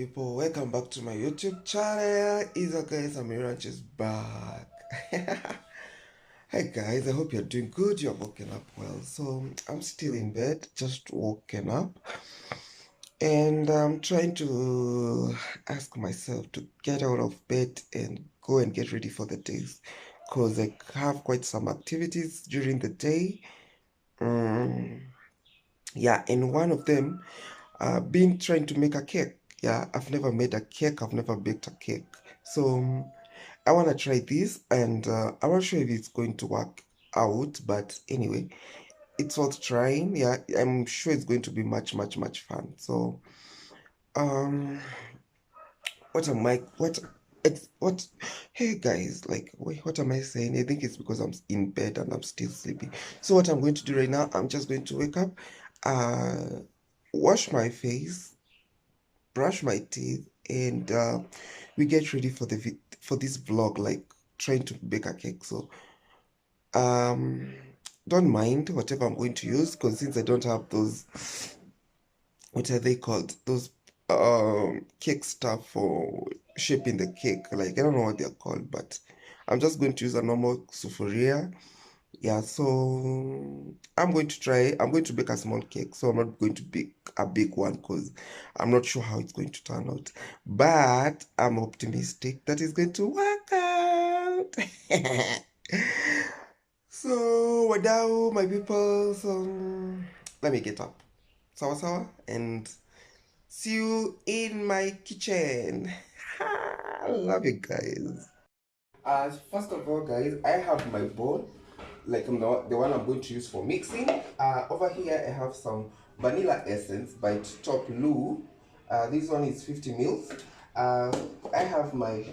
people, welcome back to my YouTube channel. Is guys, Amira just back. Hi guys, I hope you're doing good. You're woken up well. So I'm still in bed, just woken up, and I'm trying to ask myself to get out of bed and go and get ready for the days, because I have quite some activities during the day. Um, yeah, and one of them been trying to make a cake. Yeah, I've never made a cake, I've never baked a cake. So I want to try this, and I'm not sure if it's going to work out, but anyway, it's worth trying. Yeah, I'm sure it's going to be much fun. So, um, what am I, what, hey guys, like, wait, what am I saying? I think it's because I'm in bed and I'm still sleepy. So what I'm going to do right now, I'm just going to wake up, uh, wash my face, brush my teeth, and we get ready for for this vlog, like trying to bake a cake. So um don't mind whatever I'm going to use, because since I don't have those, what are they called, those cake stuff for shaping the cake, like I don't know what they're called, but I'm just going to use a normal sufuria. Yeah, so I'm going to bake a small cake, so I'm not going to bake a big one because I'm not sure how it's going to turn out. But I'm optimistic that it's going to work out. So, wadau, my people, so let me get up. Sawa sawa, and see you in my kitchen. Love you guys. First of all, guys, I have my bowl, like the one I'm going to use for mixing. Over here, I have some vanilla essence by Top Lou. This one is 50 mils. I have my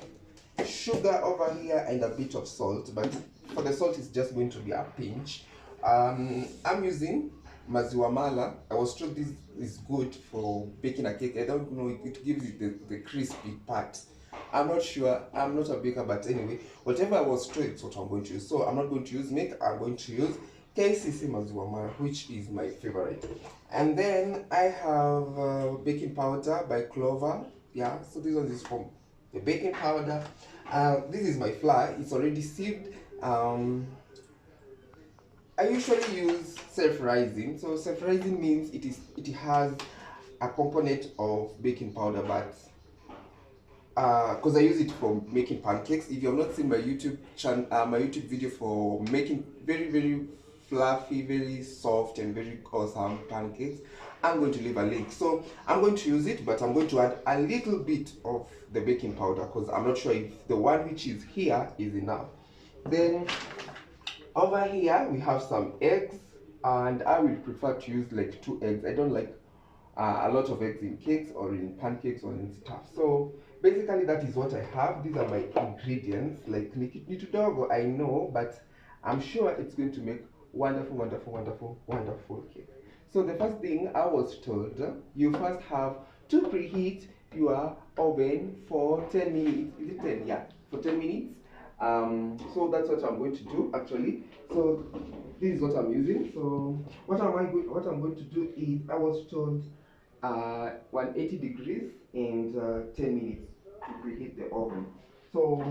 sugar over here and a bit of salt, but for the salt, it's just going to be a pinch. I'm using maziwa mala. I was told this is good for baking a cake. I don't know, it gives you the crispy part. I'm not sure. I'm not a baker, but anyway, whatever I was told, it's what I'm going to use. So I'm not going to use milk. I'm going to use KCC Maziwa Mara, which is my favorite. And then I have baking powder by Clover. Yeah, so this one is from the baking powder. This is my flour. It's already sieved. I usually use self-rising. So self-rising means it has a component of baking powder, but because I use it for making pancakes. If you have not seen my YouTube channel, my YouTube video for making very fluffy, very soft, and very awesome pancakes, I'm going to leave a link. So I'm going to use it, but I'm going to add a little bit of the baking powder because I'm not sure if the one which is here is enough. Then over here we have some eggs, and I will prefer to use like 2 eggs. I don't like a lot of eggs in cakes or in pancakes or in stuff. So basically that is what I have. These are my ingredients. Like Nitu Dogo, I know, but I'm sure it's going to make wonderful cake. So the first thing I was told, you first have to preheat your oven for 10 minutes. Is it 10? Yeah, for 10 minutes. So that's what I'm going to do actually. So this is what I'm using. So what I'm going to do is, I was told 180 degrees and 10 minutes to preheat the oven. So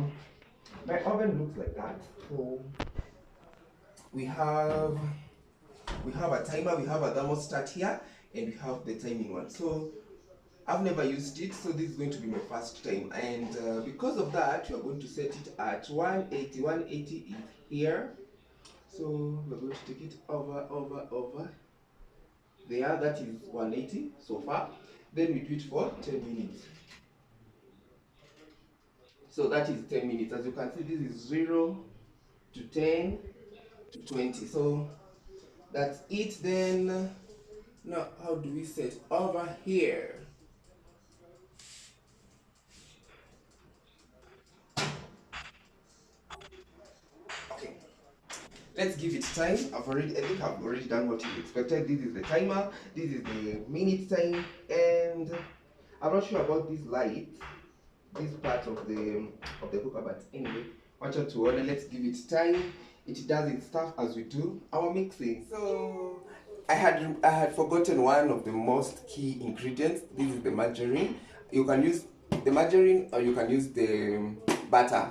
my oven looks like that. So we have a timer, we have a thermostat here, and we have the timing one. So I've never used it, so this is going to be my first time, and because of that, we are going to set it at 180. 180 is here, so we're going to take it over there. That is 180 so far. Then we do it for 10 minutes. So that is 10 minutes. As you can see, this is 0 to 10 to 20. So that's it. Then now how do we set over here? Okay, let's give it time. I think I've already done what you expected. This is the timer, this is the minute time, and I'm not sure about this light, this part of the cooker, but anyway, watch out to order. Let's give it time. It does its stuff as we do our mixing. So I had forgotten one of the most key ingredients. This is the margarine. You can use the margarine or you can use the butter.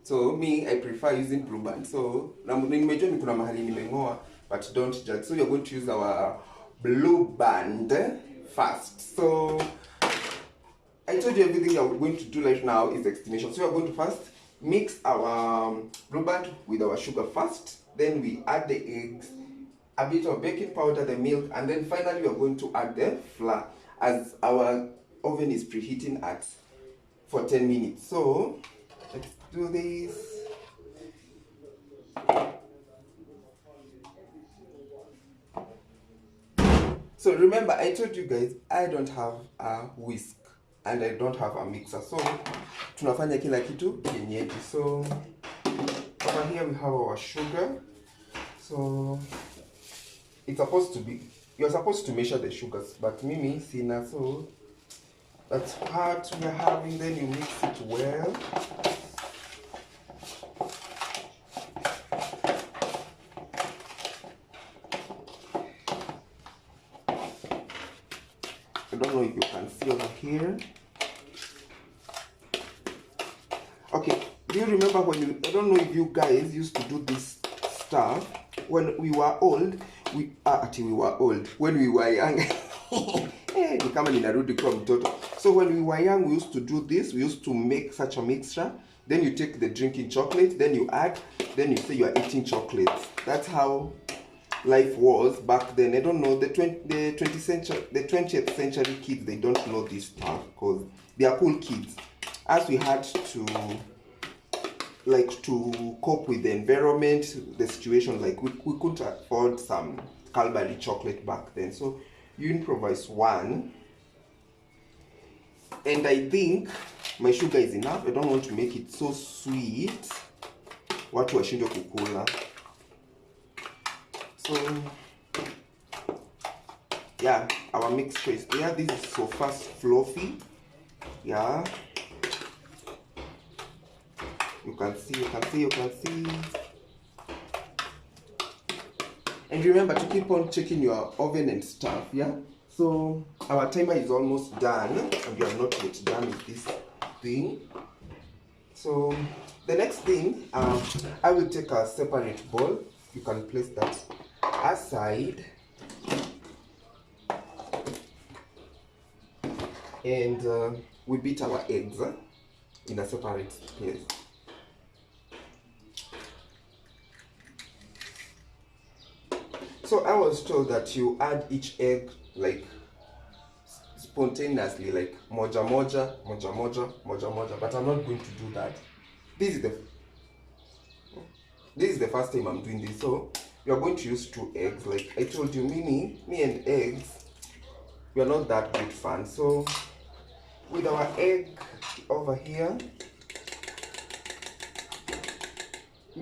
So me, I prefer using Blue Band. So nimejua ni kuna mahali nimengoa, but don't judge. So you're going to use our Blue Band first. So I told you everything you're going to do right now is estimation. So you're going to first mix our Blue Band with our sugar first. Then we add the eggs, a bit of baking powder, the milk, and then finally we are going to add the flour as our oven is preheating at for 10 minutes. So let's do this. So remember, I told you guys I don't have a whisk and I don't have a mixer. So tunafanya kila kitu kienyeji. So over here we have our sugar. So it's supposed to be, you're supposed to measure the sugars, but mimi sina, so that's what we're having. Then you mix it well. I don't know if you can see over here. Okay, do you remember when you, I don't know if you guys used to do this stuff when we were old. When we were young. So when we were young, we used to do this. We used to make such a mixture. Then you take the drinking chocolate, then you add, then you say you are eating chocolates. That's how life was back then. I don't know, the 20th century kids, they don't know this stuff because they are cool kids. As we had to cope with the environment, the situation, like we couldn't afford some Cadbury chocolate back then, so you improvise one. And I think my sugar is enough. I don't want to make it so sweet watu washindwe kukula. So yeah, our mixture is there. This is so fast fluffy. Yeah, you can see. And remember to keep on checking your oven and stuff. Yeah, so our timer is almost done and we are not yet done with this thing. So the next thing, I will take a separate bowl. You can place that aside, and we beat our eggs in a separate place. So I was told that you add each egg like spontaneously, like moja moja, but I'm not going to do that. This is the first time I'm doing this, so we are going to use 2 eggs. Like I told you, me and eggs, we are not that good fans. So with our egg over here,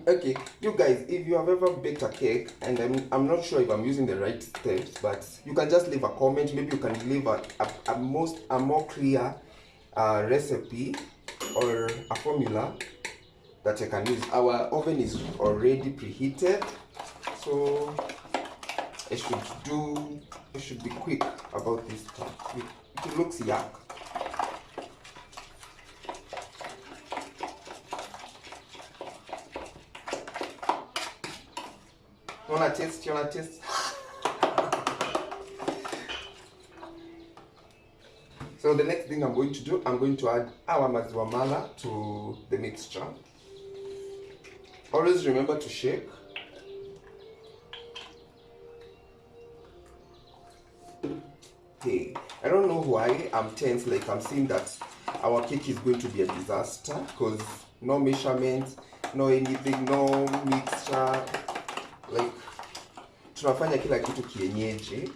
okay, you guys, if you have ever baked a cake, and I'm not sure if I'm using the right steps, but you can just leave a comment. Maybe you can leave a more clear recipe or a formula that I can use. Our oven is already preheated, so I should be quick about this stuff. It looks yuck. You wanna taste? So the next thing I'm going to do, I'm going to add our maziwa mala to the mixture. Always remember to shake. Okay, I don't know why I'm tense, like I'm seeing that our cake is going to be a disaster because no measurements, no anything, no mixture, like tunafanya kila kitu kienyeji.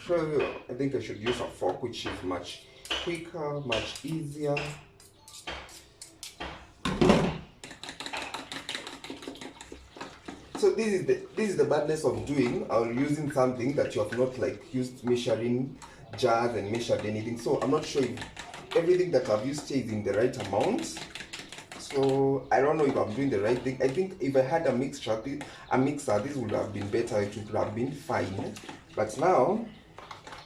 Sure, I think I should use a fork, which is much quicker, much easier. So this is the badness of doing or using something that you have not like used measuring jars and measured anything. So I'm not sure if everything that I've used here is in the right amount. So So I don't know if I'm doing the right thing. I think if I had a mixer, this would have been better. It would have been fine. But now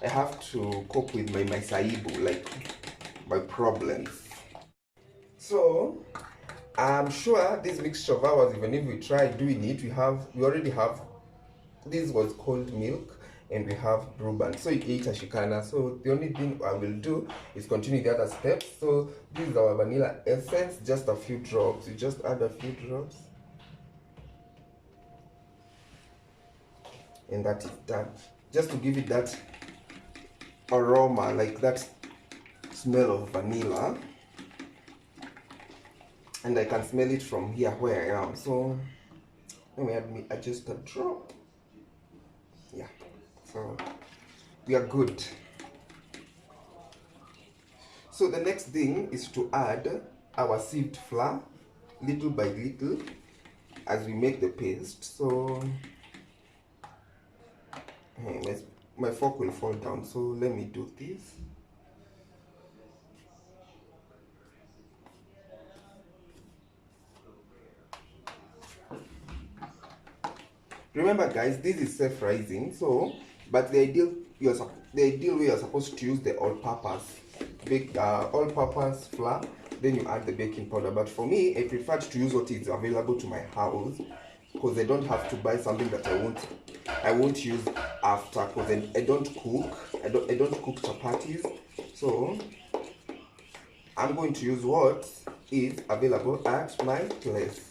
I have to cope with my masaibu, like my problems. So I'm sure this mixture of ours, even if we try doing it, we already have, this was cold milk and we have brewband, so it ate a shikana. So the only thing I will do is continue the other steps. So this is our vanilla essence, just a few drops. You just add a few drops and that is done, just to give it that aroma, like that smell of vanilla. And I can smell it from here where I am. So let me adjust a drop. Yeah, so we are good. So the next thing is to add our sieved flour little by little as we make the paste. So my fork will fall down, so let me do this. Remember guys, this is self-rising, so but the ideal way you're supposed to use the all-purpose all-purpose flour, then you add the baking powder. But for me, I prefer to use what is available to my house, because I don't have to buy something that I won't use after, because I don't cook chapatis. So I'm going to use what is available at my place.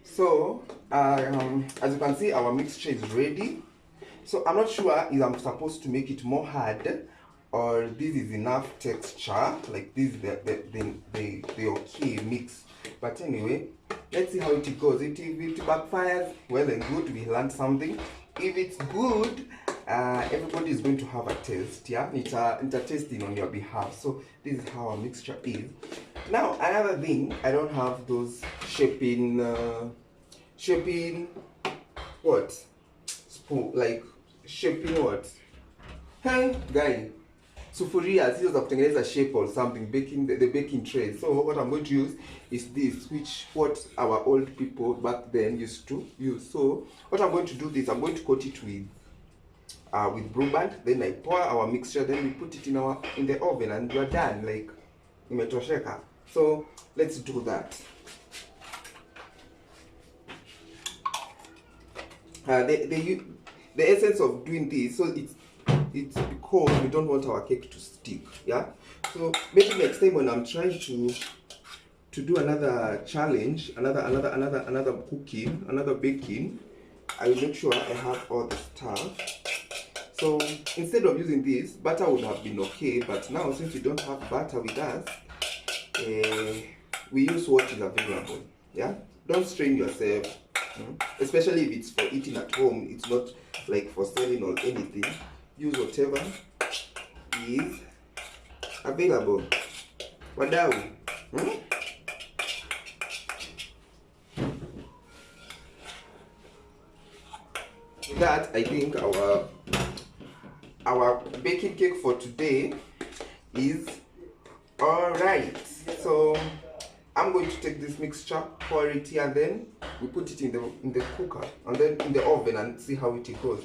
So as you can see, our mixture is ready. So I'm not sure if I'm supposed to make it more hard or this is enough texture, like this is the okay mix. But anyway, let's see how it goes. If it backfires, well and good, we learned something. If it's good, everybody is going to have a taste. Yeah, it's a tasting on your behalf. So this is how our mixture is. Now another thing, I don't have those shaping what spoon, like shaping what, hey guy, sufuria, scissors of kutengeneza shape or something, baking the baking tray. So what I'm going to use is this, which what our old people back then used to use. So what I'm going to do is I'm going to coat it with brewband, then I pour our mixture, then we put it in the oven and we're done, like imetosheka. So let's do that. The essence of doing this, so it's because we don't want our cake to stick. Yeah, so maybe next time when I'm trying to do another challenge, another cooking, another baking, I will make sure I have all the stuff. So instead of using this, butter would have been okay, but now since we don't have butter with us, we use what is available. Yeah, don't strain yourself. Especially if it's for eating at home, it's not like for selling or anything. Use whatever is available. Wadau. With that, I think our baking cake for today is alright. So I'm going to take this mixture, pour it here, and then we put it in the cooker and then in the oven and see how it goes.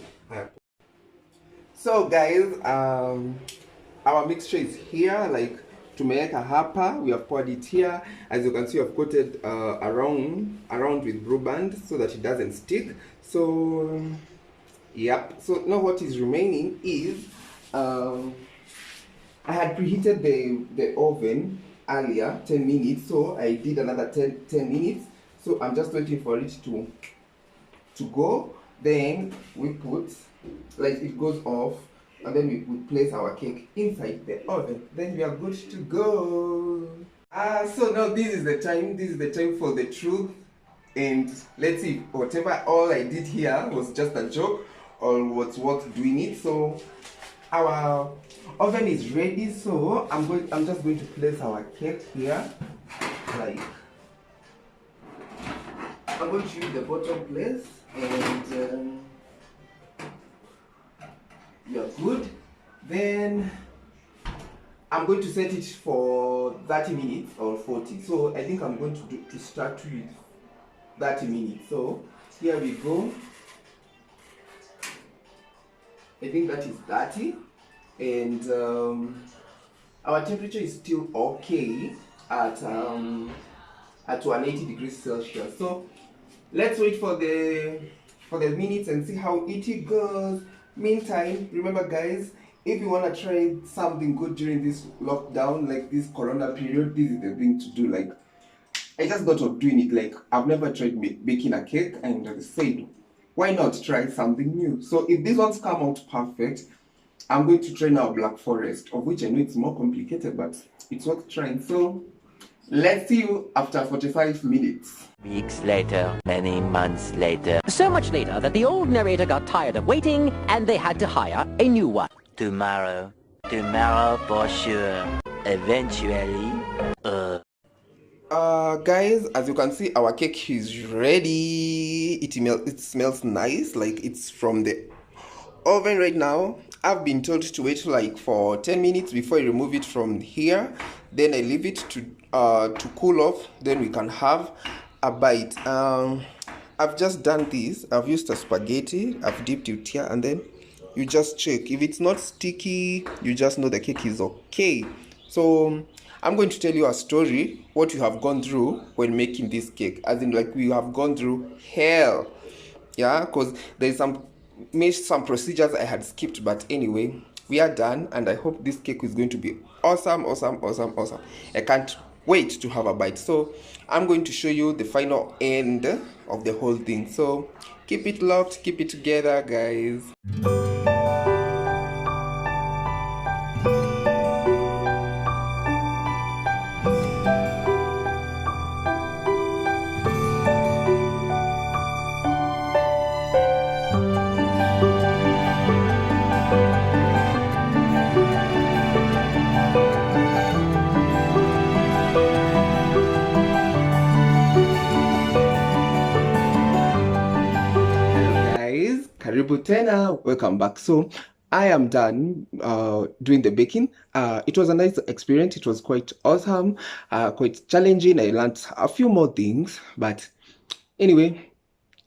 So guys, our mixture is here, like tumeweka hapa, we have poured it here. As you can see, I've coated around with brewband so that it doesn't stick. So yep, so now what is remaining is I had preheated the oven earlier, 10 minutes, so I did another 10 minutes. So I'm just waiting for it to go. Then we put, like it goes off, and then we would place our cake inside the oven. Then we are good to go. So now this is the time for the truth. And let's see, whatever all I did here was just a joke or was worth doing it. So our oven is ready, so I'm just going to place our cake here. Like I'm going to use the bottom place, and we are good. Then I'm going to set it for 30 minutes or 40. So I think I'm going to start with 30 minutes. So here we go. I think that is 30. And our temperature is still okay at 180 degrees Celsius. So let's wait for the minutes and see how it goes. Meantime, remember guys, if you want to try something good during this lockdown, like this corona period, this is the thing to do. Like, I just thought of doing it. Like, I've never tried baking a cake, and I said, why not try something new? So if these ones come out perfect, I'm going to try now Black Forest, of which I know it's more complicated, but it's worth trying. So let's see you after 45 minutes. Weeks later, many months later. So much later that the old narrator got tired of waiting and they had to hire a new one. Tomorrow for sure. Eventually, guys, as you can see, our cake is ready. It smells nice, like it's from the oven right now. I've been told to wait like for 10 minutes before I remove it from here. Then I leave it to cool off. Then we can have a bite. I've just done this. I've used a spaghetti. I've dipped it here, and then you just check. If it's not sticky, you just know the cake is okay. So I'm going to tell you a story, what you have gone through when making this cake. As in, like, we have gone through hell. Yeah, because there's some procedures I had skipped, but anyway, we are done, and I hope this cake is going to be awesome. I can't wait to have a bite. So I'm going to show you the final end of the whole thing. So keep it locked, keep it together, guys. Karibu tena, welcome back. So I am done doing the baking. It was a nice experience. It was quite awesome, quite challenging. I learned a few more things, but anyway,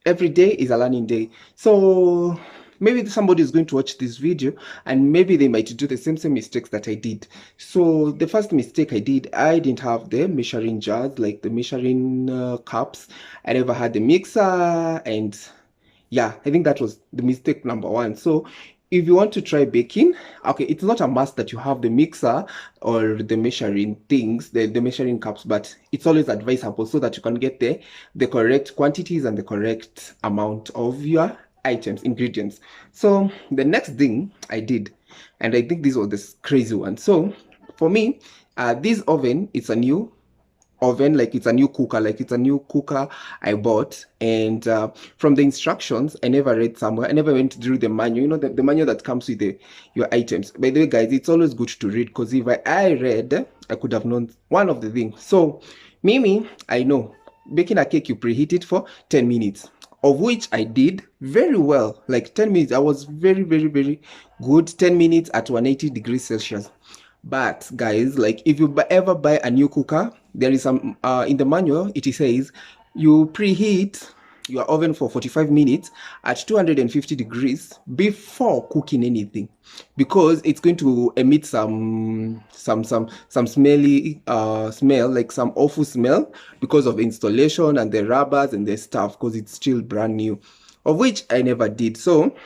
every day is a learning day. So maybe somebody is going to watch this video and maybe they might do the same mistakes that I did. So the first mistake I did, I didn't have the measuring jars, like the measuring cups. I never had the mixer, and yeah, I think that was the mistake number one. So if you want to try baking, okay, it's not a must that you have the mixer or the measuring things, the measuring cups, but it's always advisable so that you can get the correct quantities and the correct amount of your items, ingredients. So the next thing I did, and I think this was this crazy one. So for me, this oven, it's a new oven, like it's a new cooker I bought, and from the instructions, I never read somewhere, I never went through the manual, you know, the manual that comes with your items. By the way, guys, it's always good to read, because if I read, I could have known one of the things. So Mimi, I know baking a cake, you preheat it for 10 minutes, of which I did very well. Like 10 minutes, I was very good. 10 minutes at 180 degrees Celsius. But guys, like, if you ever buy a new cooker, there is some in the manual, it says you preheat your oven for 45 minutes at 250 degrees before cooking anything, because it's going to emit some smelly smell, like some awful smell, because of installation and the rubbers and the stuff, because it's still brand new, of which I never did. So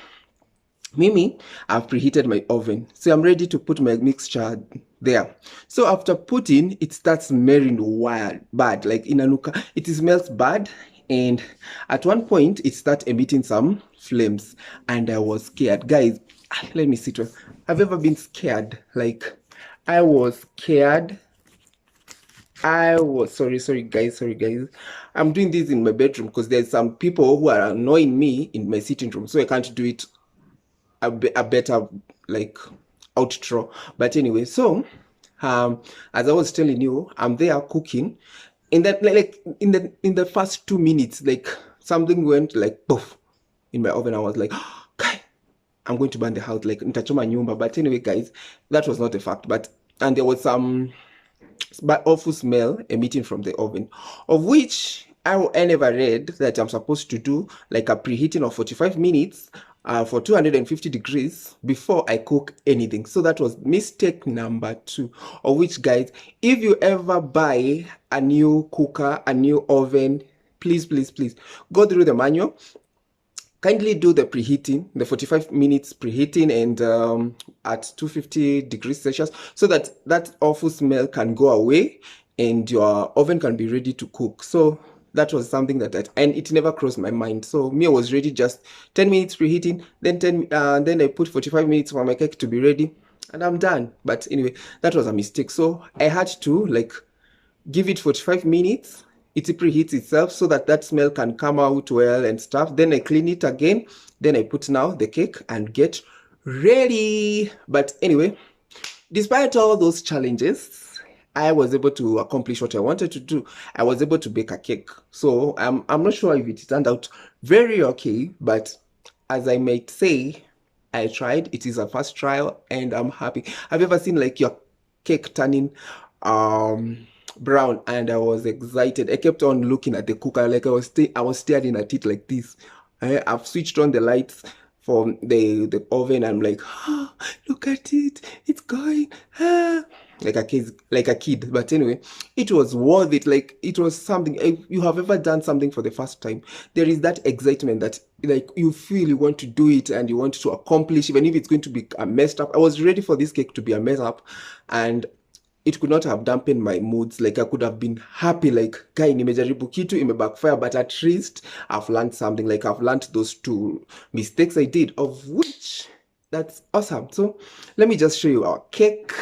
Mimi, I've preheated my oven, so I'm ready to put my mixture there. So after putting, it starts smelling bad, like in Anuka, it smells bad, and at one point it starts emitting some flames, and I was scared, guys. Let me sit well. Have you ever been scared? Like, I was scared. Sorry guys. I'm doing this in my bedroom because there's some people who are annoying me in my sitting room, so I can't do it a better, like, outro. But anyway, so as I was telling you, I'm there cooking, in that, like, in the first 2 minutes, like, something went like poof in my oven. I was like, okay, I'm going to burn the house, like nitachoma nyumba. But anyway, guys, that was not a fact. But and there was some awful smell emitting from the oven, of which I never read that I'm supposed to do like a preheating of 45 minutes for 250 degrees before I cook anything. So that was mistake number 2, of which, guys, if you ever buy a new cooker, a new oven, please go through the manual. Kindly do the preheating, the 45 minutes preheating, and at 250 degrees Celsius, so that that awful smell can go away and your oven can be ready to cook. So that was something that and it never crossed my mind. So me, I was ready just 10 minutes preheating, then then I put 45 minutes for my cake to be ready, and I'm done. But anyway, that was a mistake. So I had to like give it 45 minutes, it preheats itself so that that smell can come out well and stuff. Then I clean it again, then I put now the cake and get ready. But anyway, despite all those challenges, I was able to accomplish what I wanted to do. I was able to bake a cake. So I'm not sure if it turned out very okay, but as I might say, I tried. It is a first trial and I'm happy. Have you ever seen like your cake turning brown? And I was excited. I kept on looking at the cooker, like I was staring at it like this. I've switched on the lights for the oven. I'm like, oh, look at it, it's going, like a kid. But anyway, it was worth it. Like, it was something. If you have ever done something for the first time, there is that excitement that like you feel you want to do it and you want to accomplish, even if it's going to be a messed up. I was ready for this cake to be a mess up, and it could not have dampened my moods. Like, I could have been happy, like, guy, nimejaribu kitu ime backfire, but at least I've learned something. Like, I've learned those 2 mistakes I did, of which that's awesome. So let me just show you our cake.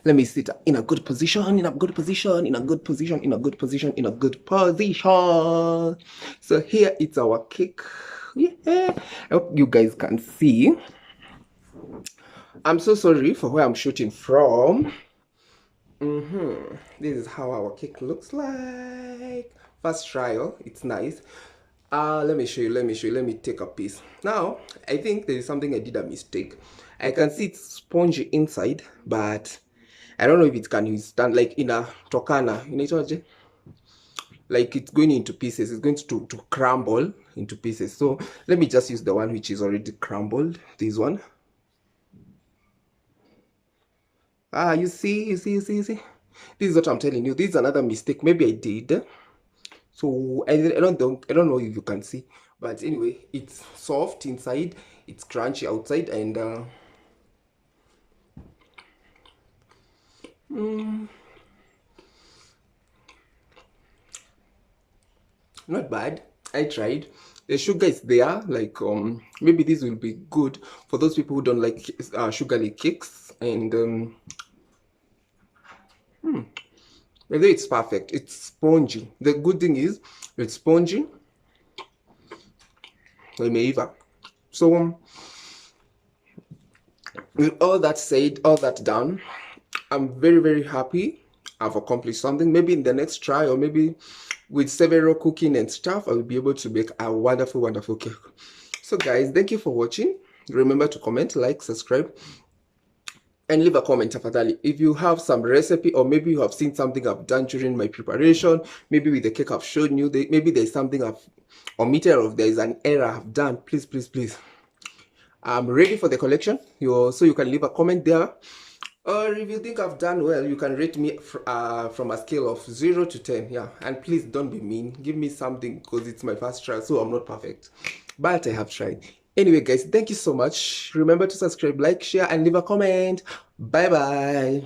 Let me sit in a good position, in a good position, in a good position, in a good position, in a good position. So here it's our cake. Yeah, I hope you guys can see. I'm so sorry for where I'm shooting from. This is how our cake looks like. First trial, it's nice. Let me show you, let me take a piece. Now, I think there is something I did a mistake. I can see it's spongy inside, but I don't know if it can stand like in a tokana. You know, like it's going into pieces. It's going to crumble into pieces. So let me just use the one which is already crumbled. This one. You see. This is what I'm telling you. This is another mistake maybe I did. So I don't know if you can see, but anyway, it's soft inside, it's crunchy outside, and not bad. I tried. The sugar is there. Like maybe this will be good for those people who don't like sugary cakes. And whether it's perfect, it's spongy. The good thing is it's spongy. So with all that said, all that done, I'm very happy. I've accomplished something. Maybe in the next try, or maybe with several cooking and stuff, I will be able to make a wonderful cake. So guys, thank you for watching. Remember to comment, like, subscribe, and leave a comment after. If you have some recipe, or maybe you have seen something I've done during my preparation, maybe with the cake I've shown you, maybe there's something I've omitted, or if there's an error I've done, please I'm ready for the collection. So you can leave a comment there, or if you think I've done well, you can rate me from a scale of 0 to 10. Yeah, and please don't be mean, give me something, because it's my first try, so I'm not perfect, but I have tried. Anyway guys, thank you so much. Remember to subscribe, like, share, and leave a comment. Bye bye.